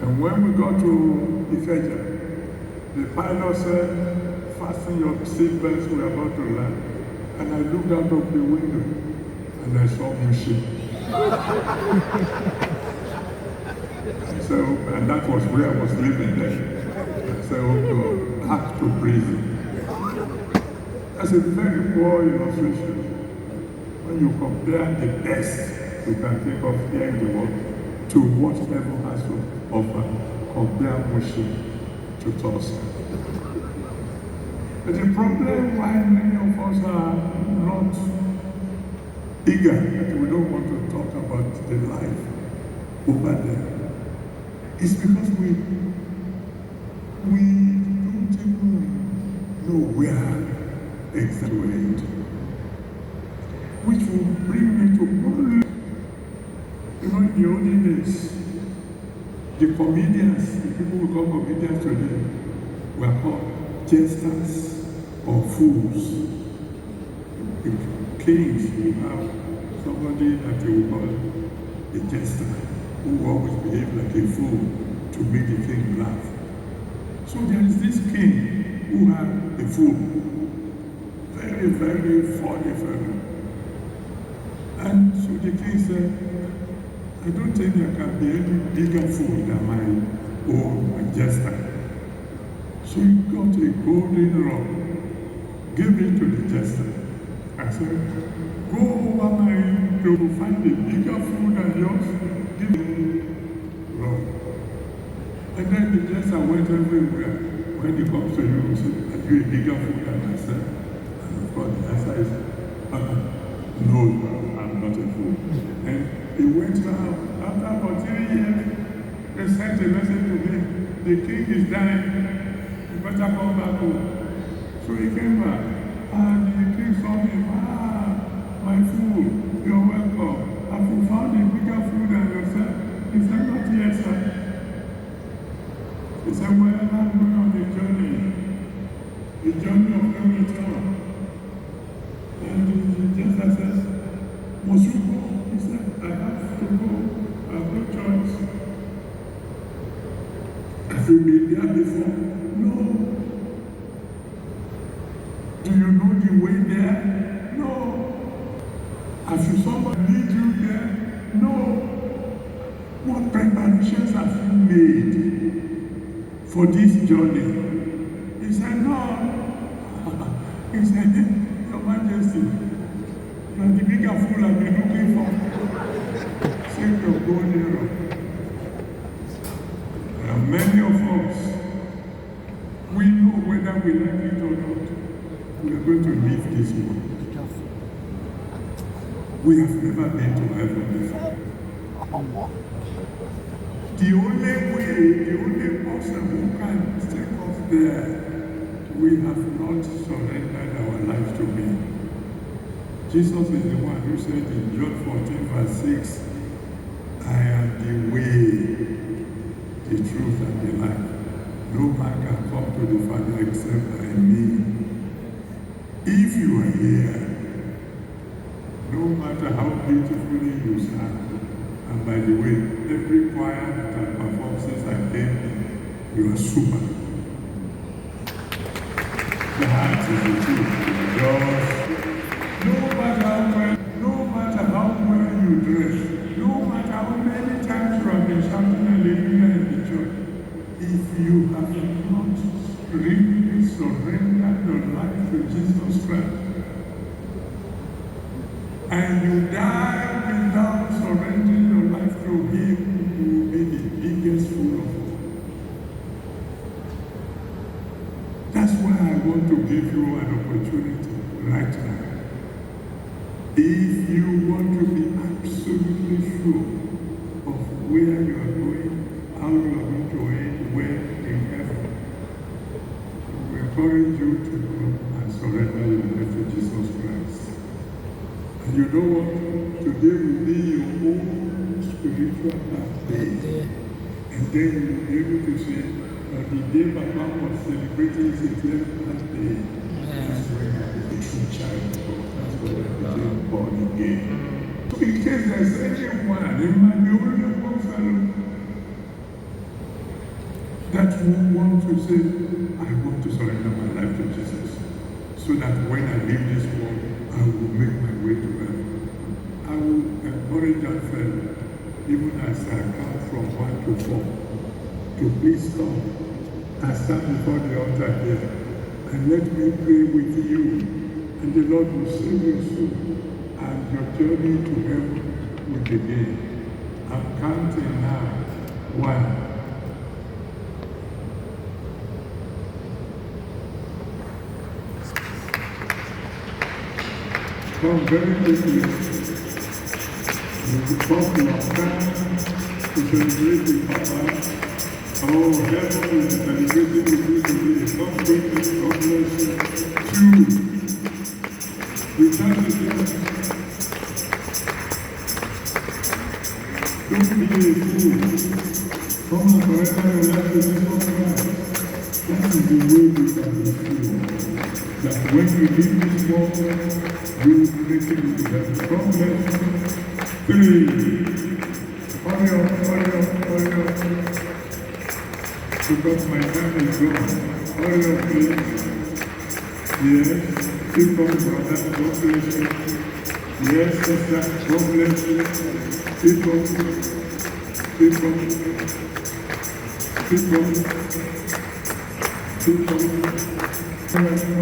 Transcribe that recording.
And when we got to Ikeja, the pilot said, fasten your seatbelts, we're about to land. And I looked out of the window and I saw Mushi. So, and that was where I was living then. I said, oh God, back to prison. That's a very poor illustration. When you compare the best you can think of here in the world to what heaven has to offer, compare Mushi to Tulsa. But the problem why many of us are not eager, that we don't want to talk about the life over there, is because we don't even know where exactly, which will bring me to one. You know, in the olden days, the comedians, the people who call comedians today, were called jesters or fools. In kings, you have somebody that you will call a jester, who always behave like a fool to make the king laugh. So there is this king who had a fool, very, very funny fellow. And so the king said, I don't think there can be any bigger fool than my own jester. So he got a golden rock, gave it to the jester. I said, go over to find a bigger fool than yours, give me rock. And then the jester went everywhere. When he comes to you, he said, are you a bigger fool than myself? And of course the answer is, no, I'm not a fool. And he went out. After about 3 years, they sent a message to him, the king is dying, you better come back home. So he came back, and the king saw him, my fool, you're welcome. Have you found a bigger fool than yourself? He said, not yet, sir. He said, well, I'm going on a journey of no return. And the jester says, must you go? He said, I have to go. I have no choice. Have you been there before? No. Do you know the way there? No. Have you somebody lead you there? No. What preparations have you made for this journey? He said, no. He said, Your Majesty, you are the bigger fool I've been looking for. Save your golden rock. There are many of us, we know whether we like it or not, we are going to leave this world. We have never been to heaven before. The only way, the only person who can take us there, we have not surrendered our life to Him. Jesus is the one who said in John 14, verse 6, I am the way, the truth, and the life. No man can come to the Father except by me. If you are here, no matter how beautifully you sound, and by the way, every choir that performs since I came, you are super. That is the truth. Because no matter how well you dress, no matter how many times you have been shouting hallelujah in the church, if you have not really surrendered your life to Jesus Christ, and you die without surrendering your life to Him, you will be the biggest fool of all. That's why I want to give you an opportunity right now. If you want to be absolutely sure of where you are going, how you are going to end, where in heaven, we encourage you to come and surrender your life to Jesus Christ. And you know what? Today will be your own spiritual birthday. And then you will be able to say, the day Papa was celebrating his 11th birthday, that's when I became a child of God. That's when I became born again. So in case there's anyone, it might be only one fellow. that will want to say, I want to surrender my life to Jesus, so that when I leave this world, I will make my way to heaven. I will encourage that fellow, even as I count from 1 to 4, to please come and stand before the altar here, and let me pray with you, and the Lord will save you soon, and your journey to heaven will begin. I'm counting now. 1. Come very quickly. You come to our time to celebrate with Papa. Oh, heaven is celebrating with you today. Come quickly. God bless you. 2. Return to Jesus. Don't be a fool. Come and surrender your life to Jesus Christ. That is the way we can be free. That when you leave this world, you will be making it to heaven. God bless you. 3. Hurry up, hurry up, hurry up. Because my time is gone. Hurry up, please. Yes. Keep on, brother. God bless you. Yes, sister. God bless you. Keep on. Keep on. Keep on. Keep on.